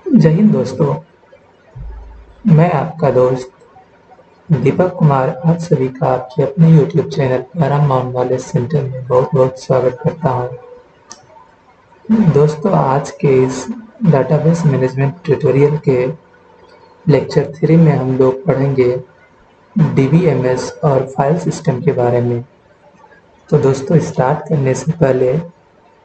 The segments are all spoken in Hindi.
जय हिंद दोस्तों। मैं आपका दोस्त दीपक कुमार आप सभी का आपके अपने YouTube channel Paramount knowledge centre में बहुत बहुत स्वागत करता हूं। दोस्तों, आज के इस डाटाबेस मैनेजमेंट ट्यूटोरियल के लेक्चर 3 में हम लोग पढ़ेंगे DBMS और फाइल सिस्टम के बारे में। तो दोस्तों, स्टार्ट करने से पहले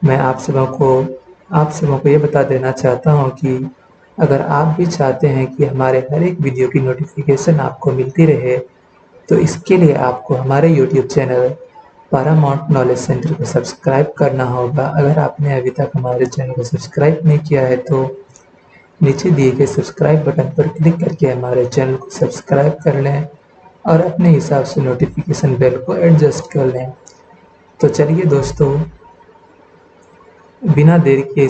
मैं आप सबों को ये बता देना चाहता हूँ कि अगर आप भी चाहते हैं कि हमारे हर एक वीडियो की नोटिफिकेशन आपको मिलती रहे, तो इसके लिए आपको हमारे YouTube channel Paramount knowledge centre को सब्सक्राइब करना होगा। अगर आपने अभी तक हमारे चैनल को सब्सक्राइब नहीं किया है तो नीचे दिए गए सब्सक्राइब बटन पर क्लिक करके हमारे चैनल को सब्सक्राइब कर लें और अपने हिसाब से नोटिफिकेशन बेल को एडजस्ट कर लें। तो चलिए दोस्तों, बिना देर के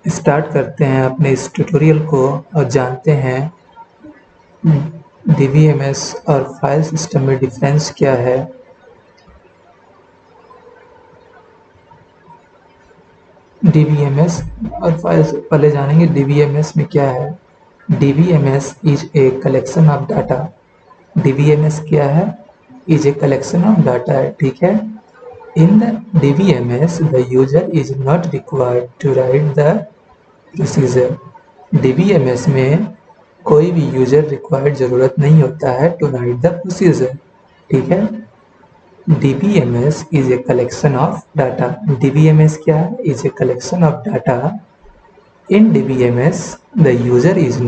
स्टार्ट करते हैं अपने इस ट्यूटोरियल को और जानते हैं DBMS और फाइल सिस्टम में डिफरेंस क्या है। DBMS और फाइल पहले जानेंगे DBMS में क्या है। DBMS is a collection of data. DBMS क्या है? Is a collection of data है, ठीक है। In the DBMS, the user is not required to write the procedure. DBMS में कोई भी यूजर रिक्वायर्ड जरूरत नहीं होता है to write the procedure, ठीक है। DBMS is a collection of data. DBMS क्या है? Is a collection of data. In DBMS, the user is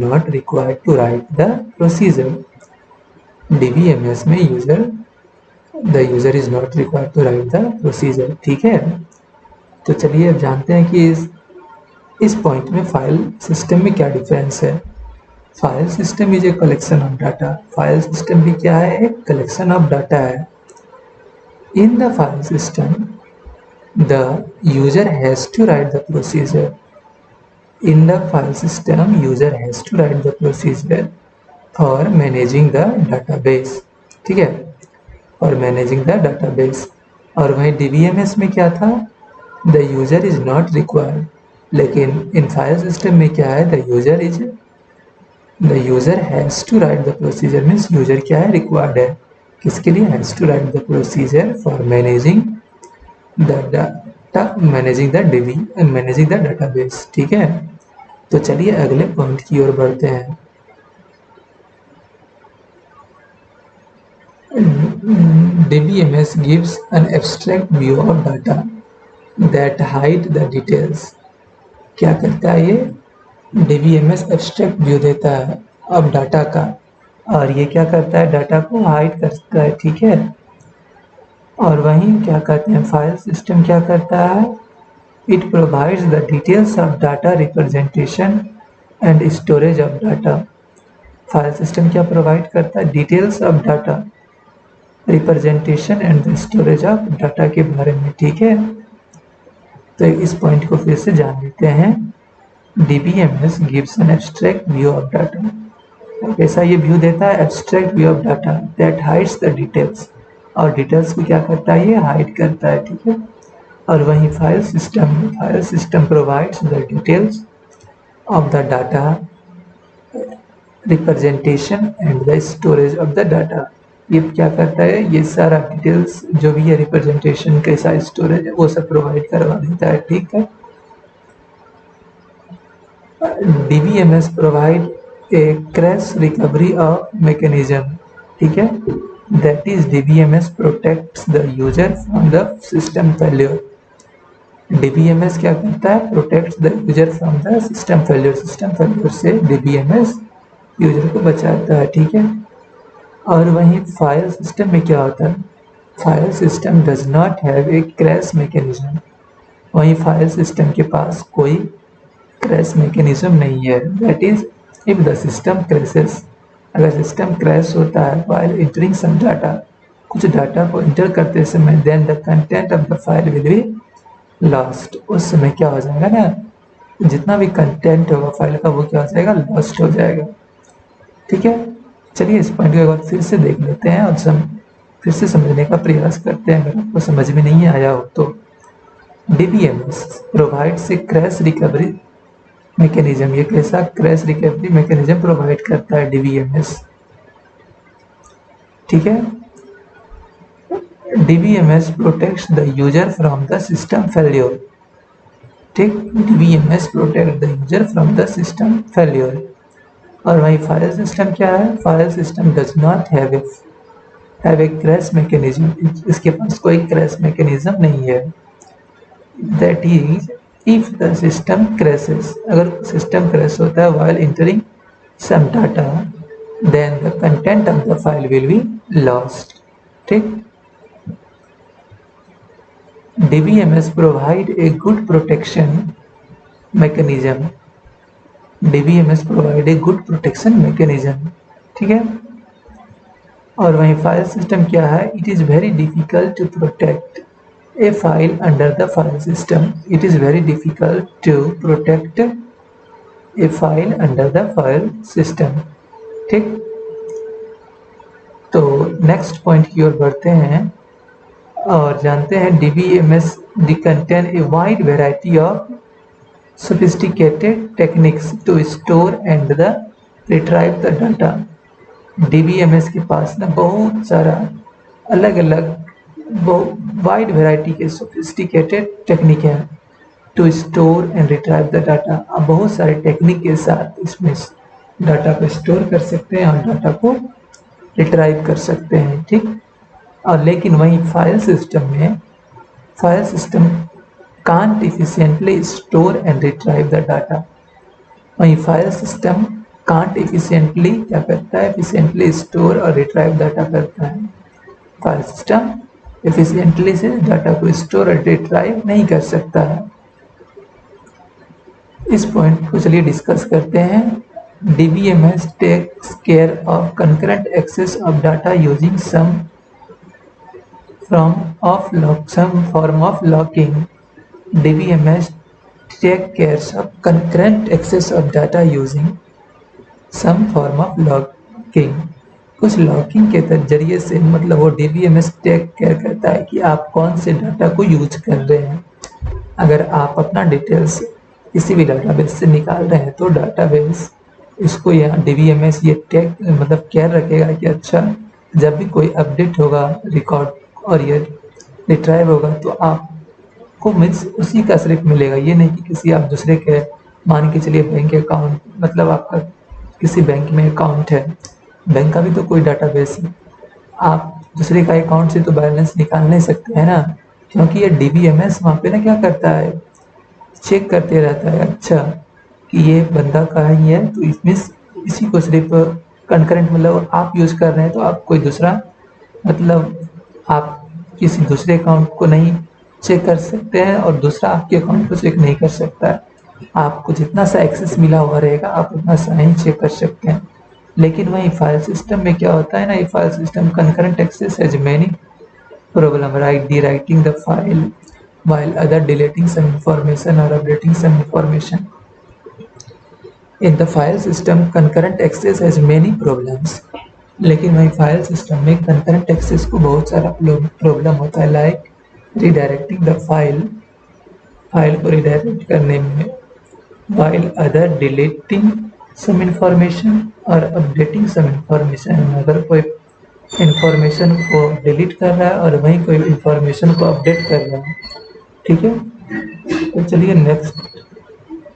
not required to write the procedure. DBMS में the user is not required to write the procedure, ठीक है। तो चलिए अब जानते हैं कि इस पॉइंट में फाइल सिस्टम में क्या डिफरेंस है। File system is a collection of data. File system भी क्या है? एक कलेक्शन ऑफ डाटा है। In the file system the user has to write the procedure. In the file system user has to write the procedure और मैनेजिंग द डाटाबेस, ठीक है, और मैनेजिंग द डाटाबेस। और वहीं DBMS में क्या था? The user is not required. लेकिन इन फाइल सिस्टम में क्या है? The user has to write the procedure. Means user क्या है? रिक्वायर्ड है। किसके लिए? Has to write the procedure for managing the database, ठीक है। तो चलिए अगले पॉइंट की ओर बढ़ते हैं। DBMS gives an abstract view of data that hide the details. क्या करता है ये? DBMS abstract view देता है अब डाटा का, और ये क्या करता है? डाटा को हाइड करता है, ठीक है। और वहीं क्या कहते हैं फाइल सिस्टम क्या करता है? It provides the details of data representation and storage of data. File system क्या प्रोवाइड करता है? Details of data, representation and storage of data के बारे में, ठीक है। तो इस पॉइंट को फिर से जान लेते हैं। DBMS gives an abstract view of data. कैसा ये व्यू देता है? Abstract view of data that hides the details. और डिटेल्स को क्या करता है? ये हाइड करता है, ठीक है। और वहीं file system provides the details of the data, representation and the storage of the data. ये क्या करता है? ये सारा डिटेल्स जो भी है, रिप्रेजेंटेशन कैसा स्टोरेज है, वो सब प्रोवाइड करवा देता है, ठीक है। DBMS provide a crash recovery of mechanism, ठीक है। That is DBMS protects the user from the system failure. DBMS क्या करता है? Protects the user from the system failure. System failure से DBMS यूजर को बचाता है, ठीक है। और वहीं फाइल सिस्टम में क्या होता है? File system does not have a crash mechanism. वहीं फाइल सिस्टम के पास कोई क्रैश मैकेनिज्म नहीं है। That is if the system crashes. अगर सिस्टम क्रैश होता है व्हाइल एंटरिंग सम डाटा, कुछ डाटा को इंटर करते समय, then the content of the file will be lost. उस समय क्या हो जाएगा ना, जितना भी कंटेंट होगा फाइल का वो क्या हो जाएगा? लॉस्ट हो जाएगा, ठीक है। चलिए इस पॉइंट को एक बार फिर से देख लेते हैं और फिर से समझने का प्रयास करते हैं, अगर आपको समझ में नहीं आया हो तो। DBMS provides a crash recovery mechanism. ये कैसा क्रैश रिकवरी मैकेनिज्म प्रोवाइड करता है DBMS? ठीक है, DBMS protects the user from the system failure. ठीक, DBMS protect the user from the system failure. और वही फाइल सिस्टम क्या है? File system does not have a crash mechanism. इसके पास कोई क्रैश मैकेनिज्म नहीं है। That is if the system crashes, अगर सिस्टम क्रैश होता है while entering some data, then the content of the file will be lost। ठीक, DBMS provide a good protection mechanism। DBMS provide a good protection mechanism। ठीक है, और वहीं फाइल सिस्टम क्या है? It is very difficult to protect a file under the file system. It is very difficult to protect a file under the file system. ठीक, तो नेक्स्ट पॉइंट की ओर बढ़ते हैं और जानते हैं DBMS contain a wide variety of sophisticated techniques to store and the retrieve the data। DBMS के पास ना बहुत सारा अलग अलग वाइड वेराइटी के सोफिस्टिकेटेड टेक्निक है to store and retrieve the data. आप बहुत सारे टेक्निक के साथ इसमें डाटा को स्टोर कर सकते हैं और डाटा को रिट्राइव कर सकते हैं। ठीक, और लेकिन वहीं फाइल सिस्टम में file system can't efficiently store and retrieve the data। वहीं फाइल सिस्टम can't efficiently क्या करता है? efficiently store और retrieve डाटा करता है। फाइल सिस्टम efficiently से डाटा को स्टोर और रिट्राइव नहीं कर सकता है। इस पॉइंट को चलिए डिस्कस करते हैं। DBMS takes care of concurrent access of data using some form of locking। DBMS take care of concurrent access of data using some form of locking। कुछ लॉकिंग के जरिए से, मतलब वो DBMS टेक केयर करता है कि आप कौन से डाटा को यूज कर रहे हैं। अगर आप अपना डिटेल्स किसी भी डाटाबेस से निकाल रहे हैं तो डाटाबेस इसको यहाँ DBMS ये टेक मतलब केयर रखेगा कि अच्छा जब भी कोई अपडेट होगा रिकॉर्ड और ये रिट्राइव होगा तो आपको मीन्स उसी का सिर्फ मिलेगा। ये नहीं कि किसी आप दूसरे के, मान के चलिए बैंक अकाउंट, मतलब आपका किसी बैंक में अकाउंट है, बैंक का भी तो कोई डाटाबेस है, आप दूसरे का अकाउंट से तो बैलेंस निकाल नहीं सकते हैं ना, क्योंकि ये DBMS वहाँ पे ना क्या करता है, चेक करते रहता है अच्छा कि ये बंदा का ही है तो इसमें इसी को सिर्फ कंकरेंट, मतलब आप यूज़ कर रहे हैं तो आप कोई दूसरा, मतलब आप किसी दूसरे अकाउंट को नहीं चेक कर सकते हैं और दूसरा आपके अकाउंट को चेक नहीं कर सकता है। आपको जितना सा एक्सेस मिला हुआ रहेगा आप उतना सा ही चेक कर सकते हैं। लेकिन वही फाइल सिस्टम में क्या होता है ना, ये file system concurrent access has many problem writing the file while other deleting some information or updating some information। In the file system concurrent access has many problems। लेकिन वही फाइल सिस्टम में कंकरेंट एक्सेस को बहुत सारा प्रॉब्लम होता है, लाइक रिडायरेक्टिंग द फाइल को रिडायरेक्ट करने में, while other deleting some information और updating some information। अगर कोई इंफॉर्मेशन को डिलीट कर रहा है और वहीं कोई इंफॉर्मेशन को अपडेट कर रहा है। ठीक है, तो चलिए नेक्स्ट,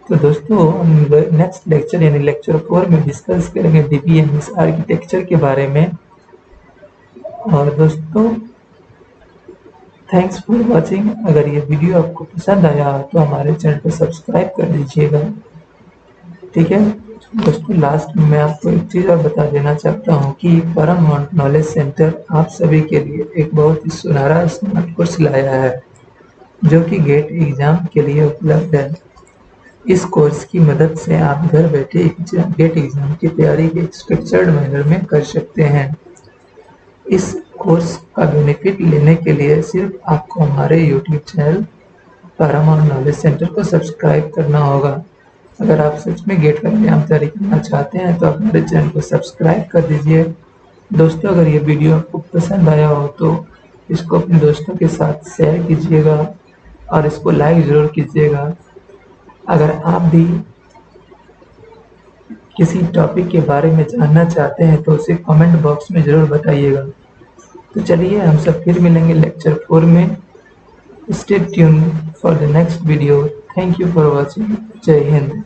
तो दोस्तों हम नेक्स्ट लेक्चर यानी लेक्चर 4 में डिस्कस करेंगे DBMS आर्किटेक्चर के बारे में। और दोस्तों थैंक्स फॉर वॉचिंग। अगर ये वीडियो आपको पसंद आया तो हमारे चैनल को सब्सक्राइब कर दीजिएगा। ठीक है दोस्तों, लास्ट में मैं आपको एक चीज़ और बता देना चाहता हूँ कि पैरामाउंट नॉलेज सेंटर आप सभी के लिए एक बहुत ही सुनहरा स्मार्ट कोर्स लाया है जो कि गेट एग्ज़ाम के लिए उपलब्ध है। इस कोर्स की मदद से आप घर बैठे गेट एग्ज़ाम की तैयारी के स्ट्रक्चर्ड मैनर में कर सकते हैं। इस कोर्स का बेनिफिट लेने के लिए सिर्फ आपको हमारे YouTube channel Paramount knowledge centre को सब्सक्राइब करना होगा। अगर आप सच में गेट का एग्जाम तैयारी करना चाहते हैं तो आप हमारे चैनल को सब्सक्राइब कर दीजिए। दोस्तों अगर ये वीडियो आपको पसंद आया हो तो इसको अपने दोस्तों के साथ शेयर कीजिएगा और इसको लाइक ज़रूर कीजिएगा। अगर आप भी किसी टॉपिक के बारे में जानना चाहते हैं तो उसे कमेंट बॉक्स में ज़रूर बताइएगा। तो चलिए हम सब फिर मिलेंगे लेक्चर 4 में। Stay tuned for the next video. Thank you for watching. जय हिंद।